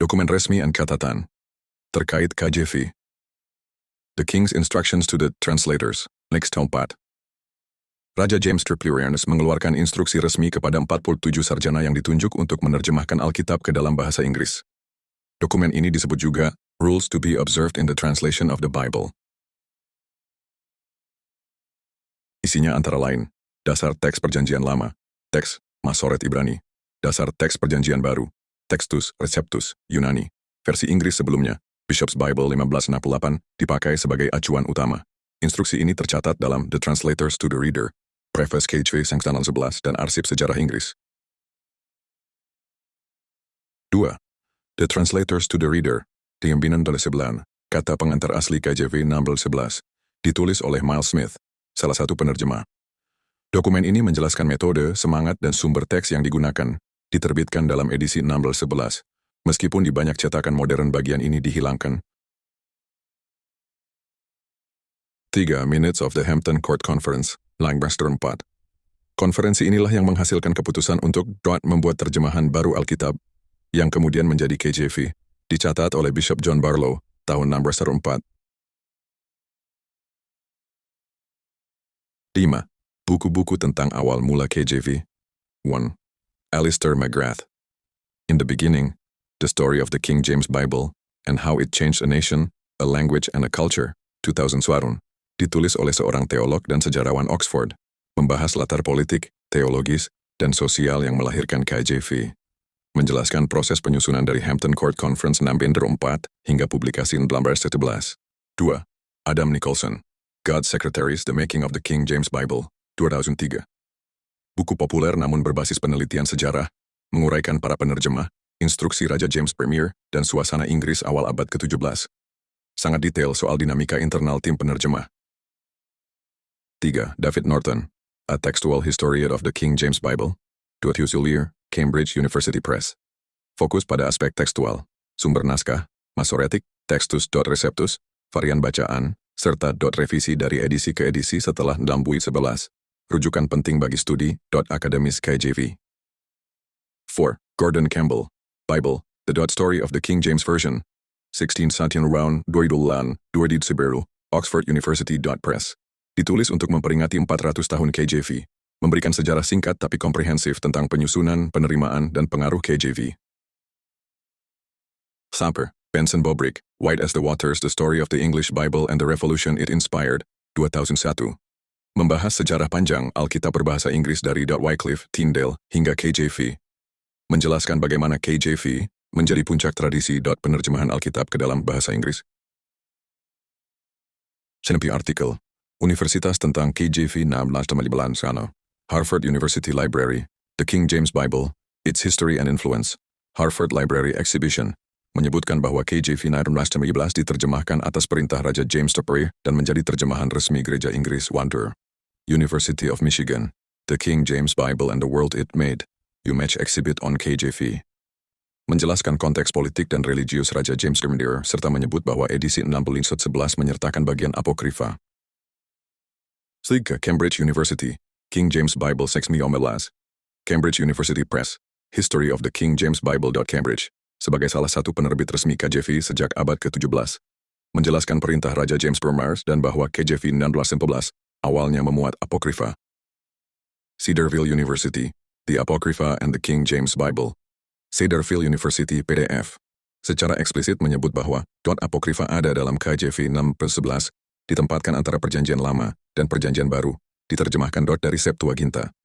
Dokumen resmi dan catatan. Terkait KJV. The King's Instructions to the Translators, Lex 4. Raja James Triplerianus mengeluarkan instruksi resmi kepada 47 sarjana yang ditunjuk untuk menerjemahkan Alkitab ke dalam bahasa Inggris. Dokumen ini disebut juga Rules to be Observed in the Translation of the Bible. Isinya antara lain, dasar teks Perjanjian Lama, teks Masoret Ibrani, dasar teks Perjanjian Baru, Textus Receptus Yunani, versi Inggris sebelumnya, Bishop's Bible 1568, dipakai sebagai acuan utama. Instruksi ini tercatat dalam The Translators to the Reader, Preface KJV Sangstanan 11 dan Arsip Sejarah Inggris. 2. The Translators to the Reader, diambinan oleh Seblan, kata pengantar asli KJV 1611, ditulis oleh Miles Smith, salah satu penerjemah. Dokumen ini menjelaskan metode, semangat, dan sumber teks yang digunakan, diterbitkan dalam edisi 1611, meskipun di banyak cetakan modern bagian ini dihilangkan. 3. Minutes of the Hampton Court Conference, Lancaster 4. Konferensi inilah yang menghasilkan keputusan untuk membuat terjemahan baru Alkitab, yang kemudian menjadi KJV, dicatat oleh Bishop John Barlow, tahun 1604. 5. Buku-buku tentang awal mula KJV. 1. Alistair McGrath. In the Beginning, The Story of the King James Bible, and How It Changed a Nation, a Language and a Culture, 2000 Swarun. Ditulis oleh seorang teolog dan sejarawan Oxford, membahas latar politik, teologis, dan sosial yang melahirkan KJV. Menjelaskan proses penyusunan dari Hampton Court Conference 1604 hingga publikasi 1611. 2. Adam Nicholson. God's Secretaries, The Making of the King James Bible, 2003. Buku populer namun berbasis penelitian sejarah, menguraikan para penerjemah, instruksi Raja James Premier, dan suasana Inggris awal abad ke-17. Sangat detail soal dinamika internal tim penerjemah. 3. David Norton. A Textual Historian of the King James Bible, 2 Fusilier, Cambridge University Press. Fokus pada aspek tekstual, sumber naskah, Masoretic, Textus Receptus, varian bacaan, serta revisi dari edisi ke edisi setelah 1611. Rujukan penting bagi studi, akademis KJV. 4. Gordon Campbell. Bible, The Story of the King James Version, 16 Santian Round, 2000, 2 Siberu, Oxford University. Press. Ditulis untuk memperingati 400 tahun KJV, memberikan sejarah singkat tapi komprehensif tentang penyusunan, penerimaan, dan pengaruh KJV. Sapper, Benson Bobrick, White as the Waters, The Story of the English Bible and the Revolution It Inspired, 2001. Membahas sejarah panjang Alkitab berbahasa Inggris dari Wycliffe, Tyndale, hingga KJV. Menjelaskan bagaimana KJV menjadi puncak tradisi penerjemahan Alkitab ke dalam bahasa Inggris. Senpi artikel, Universitas tentang KJV 1615, Harvard University Library, The King James Bible, Its History and Influence, Harvard Library Exhibition, menyebutkan bahwa KJV 1615 diterjemahkan atas perintah Raja James Triplerianus dan menjadi terjemahan resmi Gereja Inggris. Wander, University of Michigan, The King James Bible and the World It Made, UMich Exhibit on KJV. Menjelaskan konteks politik dan religius Raja James Triplerianus serta menyebut bahwa edisi 1611 menyertakan bagian apokrifa. 3. Cambridge University, King James Bible 1615. Cambridge University Press, History of the King James Bible. Cambridge, sebagai salah satu penerbit resmi KJV sejak abad ke-17, menjelaskan perintah Raja James Triplerianus dan bahwa KJV 1611 awalnya memuat apokrifa. Cedarville University, The Apocrypha and the King James Bible. Cedarville University PDF, secara eksplisit menyebut bahwa apokrifa ada dalam KJV 1611, ditempatkan antara Perjanjian Lama dan Perjanjian Baru, diterjemahkan dari Septuaginta.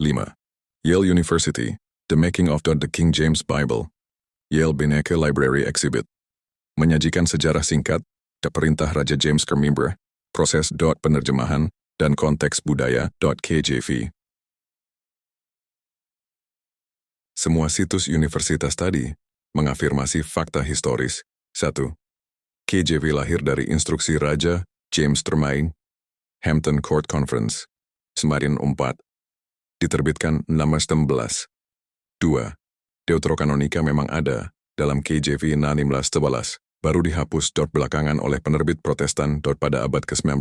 5. Yale University, The Making of the King James Bible. Yale Beinecke Library Exhibit. Menyajikan sejarah singkat, perintah Raja James Premier, proses penerjemahan, dan konteks budaya. KJV. Semua situs universitas tadi mengafirmasi fakta historis. 1. KJV lahir dari instruksi Raja James Triplerianus, Hampton Court Conference, 1604. Diterbitkan 1611. 2. Deuterokanonika memang ada dalam KJV 1611, baru dihapus belakangan oleh penerbit Protestan pada abad ke-19.